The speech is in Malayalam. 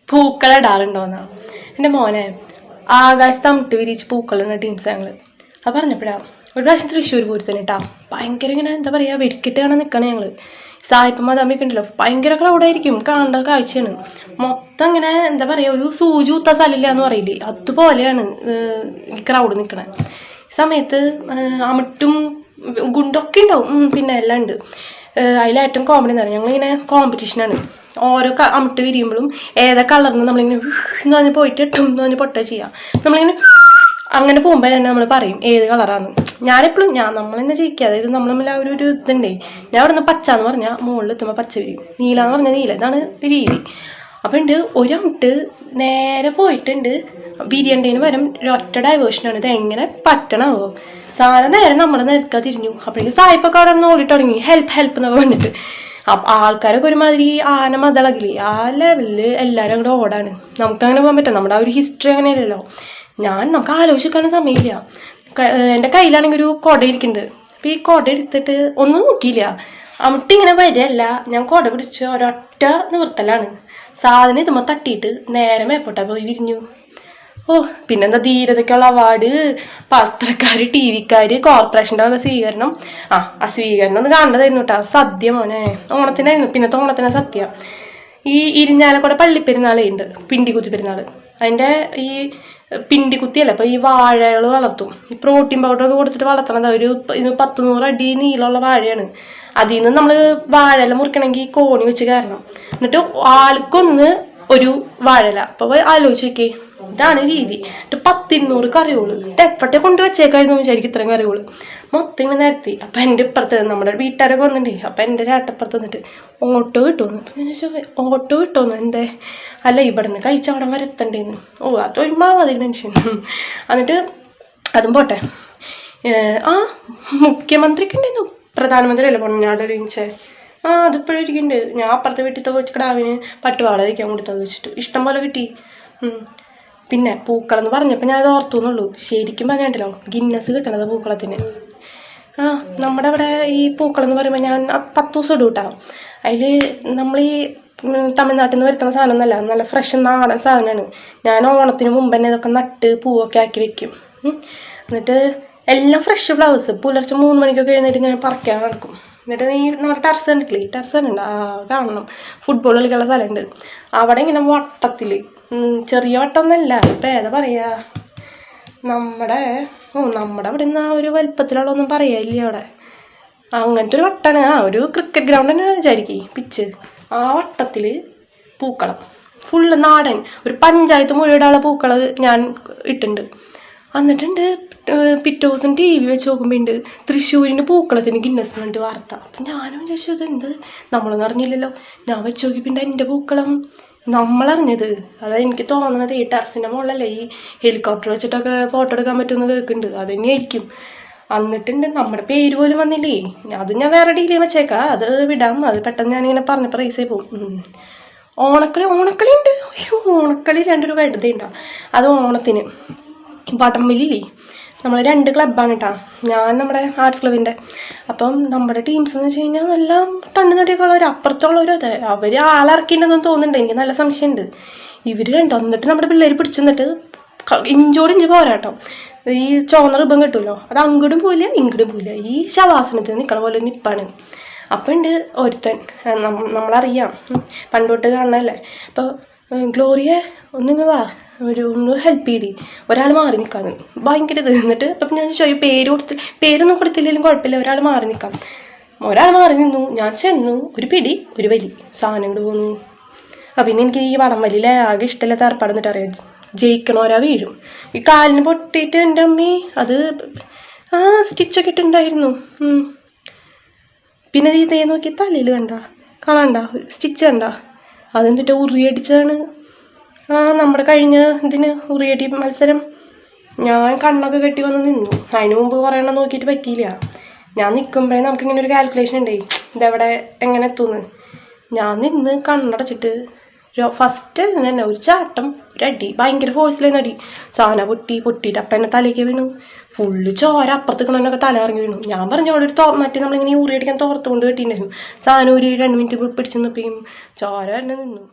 പൂക്കൾ ഇടാറുണ്ടോന്നാ എൻ്റെ മോനെ. ആകാശത്ത് അമിട്ട് വിരിച്ച് പൂക്കളുടെ ടീംസ് ഞങ്ങൾ. അത് പറഞ്ഞപ്പോഴാ ഒരു പ്രാവശ്യം തൃശ്ശൂർ പൂരത്തിന് കേട്ടാ ഭയങ്കര ഇങ്ങനെ എന്താ പറയുക വെടിക്കെട്ട് കാണാൻ നിൽക്കണേ ഞങ്ങൾ. സായിപ്പം മദാമിയൊക്കെ ഉണ്ടല്ലോ ഭയങ്കര ക്രൗഡായിരിക്കും, കാണേണ്ട കാഴ്ചയാണ്. മൊത്തം ഇങ്ങനെ എന്താ പറയുക ഒരു സൂചി കുത്ത സ്ഥലമില്ല എന്ന് പറയില്ലേ, അതുപോലെയാണ് ഈ ക്രൗഡ് നിൽക്കണേ സമയത്ത്. അമിട്ടും ഗുണ്ടൊക്കെ ഉണ്ടാവും, പിന്നെ എല്ലാം ഉണ്ട്. അതിലേറ്റവും കോമഡി എന്ന് പറഞ്ഞാൽ ഞങ്ങളിങ്ങനെ കോമ്പറ്റീഷനാണ്. ഓരോ അമിട്ട് വിരിയുമ്പോഴും ഏതാ കളറിന് നമ്മളിങ്ങനെ എന്ന് പറഞ്ഞ് പോയിട്ട് ഇട്ടും എന്ന് പറഞ്ഞ് പൊട്ട ചെയ്യാം. നമ്മളിങ്ങനെ അങ്ങനെ പോകുമ്പോൾ തന്നെ നമ്മൾ പറയും ഏത് കളറാണ്. ഞാനെപ്പോഴും നമ്മളെന്നെ ജയിക്കുക. അതായത് നമ്മൾ തമ്മിൽ ആ ഒരു ഇതുണ്ടേ. ഞാൻ അവിടെ നിന്ന് പച്ച എന്ന് പറഞ്ഞാൽ മുകളിൽ എത്തുമ്പോൾ പച്ച വിരിയും, നീല എന്ന് പറഞ്ഞാൽ നീല. ഇതാണ് രീതി. അപ്പം ഉണ്ട് ഒരു അമിട്ട് നേരെ പോയിട്ടുണ്ട് വിരിയണ്ടതിന് പകരം ഒറ്റ ഡൈവേർഷനാണ്. ഇത് എങ്ങനെ പറ്റണമോ സാധനം നേരെ നമ്മളെ നിൽക്കാൻ തിരിഞ്ഞു. അപ്പോഴേക്കും സായിപ്പൊക്കെ അവിടെ നിന്ന് ഓടി തുടങ്ങി ഹെൽപ്പ് ഹെൽപ്പ് എന്നൊക്കെ വന്നിട്ട്. ആൾക്കാരൊക്കെ ഒരുമാതിരി ആന മതളകില്ലേ ആ ലെവലില് എല്ലാവരും അങ്ങോട്ട് ഓടാണ്. നമുക്കങ്ങനെ പോകാൻ പറ്റും, നമ്മുടെ ആ ഒരു ഹിസ്റ്ററി അങ്ങനെയല്ലല്ലോ. നമുക്ക് ആലോചിക്കാനും സമയമില്ല. എൻ്റെ കയ്യിലാണെങ്കിൽ ഒരു കുട ഇരിക്കുന്നുണ്ട്. അപ്പം ഈ കുട എടുത്തിട്ട് ഒന്നും നോക്കിയില്ല, അമിട്ടിങ്ങനെ വരികയല്ല. ഞാൻ കുട പിടിച്ച് ഒരൊറ്റ നിവർത്തലാണ്. സാധനം ഇതുമ്പോൾ തട്ടിയിട്ട് നേരെ മേപ്പോട്ടാ പോയി വിരിഞ്ഞു. പിന്നെന്താ ധീരതയ്ക്കുള്ള അവാർഡ്, പത്രക്കാര്, ടി വിക്കാര്, കോർപ്പറേഷൻ്റെ വക സ്വീകരണം. ആ സ്വീകരണം ഒന്ന് കാണേണ്ടതായിരുന്നു കേട്ടോ. സദ്യ മോനെ ഓണത്തിനായിരുന്നു, പിന്നത്തെ ഓണത്തിനാ സദ്യ. ഈ ഇരിഞ്ഞാലക്കുട പള്ളിപ്പെരുന്നാളേ ഉണ്ട്, പിണ്ടിക്കുത്തി പെരുന്നാൾ. അതിൻ്റെ ഈ പിണ്ടിക്കുത്തിയല്ല അപ്പോൾ ഈ വാഴകൾ വളർത്തും. ഈ പ്രോട്ടീൻ പൗഡറൊക്കെ കൊടുത്തിട്ട് വളർത്തണത് ഒരു 100 അടി നീളമുള്ള വാഴയാണ്. അതിൽ നിന്ന് നമ്മൾ വാഴയില മുറിക്കണമെങ്കിൽ കോണി വെച്ച് കയറണം. എന്നിട്ട് ആൾക്കൊന്ന് ഒരു വാഴയില. അപ്പോൾ ആലോചിച്ച് നോക്കേ, ഇതാണ് രീതി. 100-200 കറികള് എപ്പട്ടെ കൊണ്ട് വെച്ചേക്കായിരുന്നു വിചാരിക്കും ഇത്രയും കറികള് മൊത്തം ഇങ്ങനെ നിരത്തി. അപ്പം എൻ്റെ ഇപ്പുറത്ത് നമ്മുടെ വീട്ടുകാരൊക്കെ വന്നിട്ടേ. അപ്പം എൻ്റെ ചേട്ടപ്പുറത്ത് വന്നിട്ട് ഓട്ടോ കിട്ടുമെന്ന്. അപ്പം ഞാൻ ചോദിച്ചു ഓട്ടോ കിട്ടുമെന്ന്. എന്തേ? അല്ല ഇവിടെ നിന്ന് കഴിച്ചവിടം വരെ എത്തണ്ടേന്ന്. അതൊരുമാതിരി മനുഷ്യൻ. എന്നിട്ട് അതും പോട്ടെ, മുഖ്യമന്ത്രിക്ക് ഉണ്ടായിരുന്നു, പ്രധാനമന്ത്രി അല്ലേ പൊന്നാട് ഒരുമിച്ചേ. അതിപ്പോഴും ഇരിക്കുന്നുണ്ട്. ഞാൻ അപ്പുറത്തെ വീട്ടിൽ പോയിട്ട് കിടാവിന് പട്ടുപാട വയ്ക്കാൻ കൊടുത്തത് വെച്ചിട്ട് ഇഷ്ടം പോലെ കിട്ടി. പിന്നെ പൂക്കളെന്ന് പറഞ്ഞപ്പോൾ ഞാൻ അത് ഓർത്തുന്നുള്ളൂ. ശരിക്കും പറഞ്ഞിട്ടല്ലോ ഗിന്നസ് കിട്ടണത് പൂക്കളത്തിന്. നമ്മുടെ അവിടെ ഈ പൂക്കളെന്ന് പറയുമ്പോൾ ഞാൻ 10 ദിവസം ഇടും കേട്ടോ. അതിൽ നമ്മൾ ഈ തമിഴ്നാട്ടിൽ നിന്ന് വരുത്തുന്ന സാധനം എന്നല്ല, നല്ല ഫ്രഷ് നാടൻ സാധനമാണ്. ഞാൻ ഓണത്തിന് മുമ്പ് തന്നെ ഇതൊക്കെ നട്ട് പൂവൊക്കെ ആക്കി വെക്കും. എന്നിട്ട് എല്ലാം ഫ്രഷ് ഫ്ലവേഴ്സ് പുലർച്ചെ 3 മണിക്കൊക്കെ എഴുന്നേറ്റ് ഞാൻ പറിക്കാൻ നടക്കും. എന്നിട്ട് നമ്മുടെ ടെറസ് കണ്ടിട്ടില്ലേ, ടെറസ് ഉണ്ട്, കാണണം. ഫുട്ബോൾ കളിക്കാനുള്ള സ്ഥലമുണ്ട് അവിടെ. ഇങ്ങനെ വട്ടത്തിൽ, ചെറിയ വട്ടം എന്നല്ല, ഇപ്പം ഏതാ പറയാ, നമ്മുടെ അവിടെ നിന്ന് ആ ഒരു വലിപ്പത്തിലുള്ളതൊന്നും പറയാനില്ല അവിടെ. അങ്ങനത്തെ ഒരു വട്ടാണ്. ഒരു ക്രിക്കറ്റ് ഗ്രൗണ്ട് തന്നെ വിചാരിക്കേ, പിച്ച്. ആ വട്ടത്തിൽ പൂക്കളം ഫുള്ള് നാടൻ, ഒരു പഞ്ചായത്ത് മുഴുവനുള്ള പൂക്കൾ ഞാൻ ഇട്ടുണ്ട്. എന്നിട്ടുണ്ട് പിറ്റേ ദിവസം TV വെച്ച് നോക്കുമ്പോൾ ഉണ്ട് തൃശ്ശൂരിൻ്റെ പൂക്കളത്തിന് ഗിന്നസ് കണ്ടിട്ട് വാർത്ത. അപ്പം ഞാനും വിചാരിച്ചത് എന്ത് നമ്മളൊന്നും അറിഞ്ഞില്ലല്ലോ. ഞാൻ വെച്ച് നോക്കി പിന്നെ എൻ്റെ പൂക്കളം നമ്മളറിഞ്ഞത്. അതായത് എനിക്ക് തോന്നുന്നത് ഈ ടെറസിൻ്റെ മുകളിലല്ലേ ഈ ഹെലികോപ്റ്റർ വെച്ചിട്ടൊക്കെ ഫോട്ടോ എടുക്കാൻ പറ്റുമെന്ന് കേൾക്കുന്നുണ്ട്, അത് തന്നെയായിരിക്കും. എന്നിട്ടുണ്ട് നമ്മുടെ പേര് പോലും വന്നില്ലേ. അത് ഞാൻ വേറെ ഡീൽ വെച്ചേക്കാം, അത് വിടാം. അത് പെട്ടെന്ന് ഞാനിങ്ങനെ പറഞ്ഞ പ്രൈസേ പോകും. ഓണക്കളി ഉണ്ട്. ഓണക്കളി 2 രൂപ എടുത്തേണ്ടാ. അത് ഓണത്തിന് വടംവലിയില്ലേ, നമ്മൾ 2 ക്ലബ്ബാണ് കേട്ടോ. ഞാൻ നമ്മുടെ ആർട്സ് ക്ലബിൻ്റെ. അപ്പം നമ്മുടെ ടീംസ് എന്ന് വെച്ച് കഴിഞ്ഞാൽ നല്ല തണ്ട് നടിയൊക്കെ ഉള്ളവർ, അപ്പുറത്തുള്ളവരും അതെ. അവർ ആളിറക്കിയിട്ടുണ്ടെന്ന് തോന്നുന്നുണ്ട്, എനിക്ക് നല്ല സംശയമുണ്ട്. ഇവർ വന്നിട്ട് നമ്മുടെ പിള്ളേർ പിടിച്ചു നിന്നിട്ട് ഇഞ്ചോടിഞ്ച് പോരാട്ടോ. ഈ ചുവന്ന റിബൺ കിട്ടുമല്ലോ, അത് അങ്ങോട്ടും പോയില്ല ഇങ്ങോട്ടും പോയില്ല. ഈ ശവാസനത്തിൽ നിൽക്കണ പോലെ നിപ്പാണ്. അപ്പം ഉണ്ട് ഒരുത്തൻ, നമ്മളറിയാം പണ്ട് തൊട്ട് കാണണല്ലേ. അപ്പോൾ ഗ്ലോറിയെ ഒന്നിങ്ങ് വാ, ഒന്ന് ഹെൽപ്പ് ചെയ്തി. ഒരാൾ മാറി നിൽക്കാന്ന് ഭയങ്കര ഇത്. എന്നിട്ട് അപ്പം ഞാൻ ചോദിച്ചു പേരൊന്നും കൊടുത്തില്ലെങ്കിലും കുഴപ്പമില്ല, ഒരാൾ മാറി നിൽക്കാം. ഒരാൾ മാറി നിന്നു. ഞാൻ ചെന്നു, ഒരു പിടി ഒരു വലി സാധനം കൊണ്ട് പോന്നു. പിന്നെ എനിക്ക് ഈ വടം വലിയിലെ ആകെ ഇഷ്ടമില്ലാത്ത ഏർപ്പാട് എന്നിട്ട് അറിയാം, ജയിക്കണോരാ വീഴും. ഈ കാലിന് പൊട്ടിയിട്ട് എൻ്റെ അമ്മേ അത് സ്റ്റിച്ചൊക്കെ ഇട്ടുണ്ടായിരുന്നു. പിന്നെ ഇതേ നോക്കി തലയിൽ കാണണ്ട സ്റ്റിച്ച് കണ്ട, അതെന്നിട്ട് ഉറിയടിച്ചതാണ്. നമ്മുടെ കഴിഞ്ഞ ഇതിന് ഉറിയടി മത്സരം ഞാൻ കണ്ണൊക്കെ കെട്ടി വന്ന് നിന്നു. അതിന് മുമ്പ് പറയണം നോക്കിയിട്ട് പറ്റിയില്ല. ഞാൻ നിൽക്കുമ്പോഴേ നമുക്കിങ്ങനെ ഒരു കാൽക്കുലേഷൻ ഉണ്ടേ, ഇതെവിടെ എങ്ങനെ എത്തുമെന്ന്. ഞാൻ നിന്ന് കണ്ണടച്ചിട്ട് ഫസ്റ്റ് തന്നെ ഒരു ചാട്ടം, ഒരു അടി, ഭയങ്കര ഫോഴ്സിലായിരുന്നു അടി. സാധനം പൊട്ടിയിട്ട് അപ്പം എന്നെ തലയ്ക്ക് വീണു. ഫുള്ള് ചോര, അപ്പുറത്തേക്കണൊക്കെ തല ഇറങ്ങി വീണു. ഞാൻ പറഞ്ഞു അവിടെ ഒരു മറ്റേ നമ്മളിങ്ങനെ ഊറിയടിക്കാൻ തോർത്തുകൊണ്ട് കെട്ടിയിട്ടുണ്ടായിരുന്നു. സാധനം ഒരു 2 മിനിറ്റ് പിടിച്ചു നിന്നപ്പോഴും ചോര തന്നെ നിന്നു.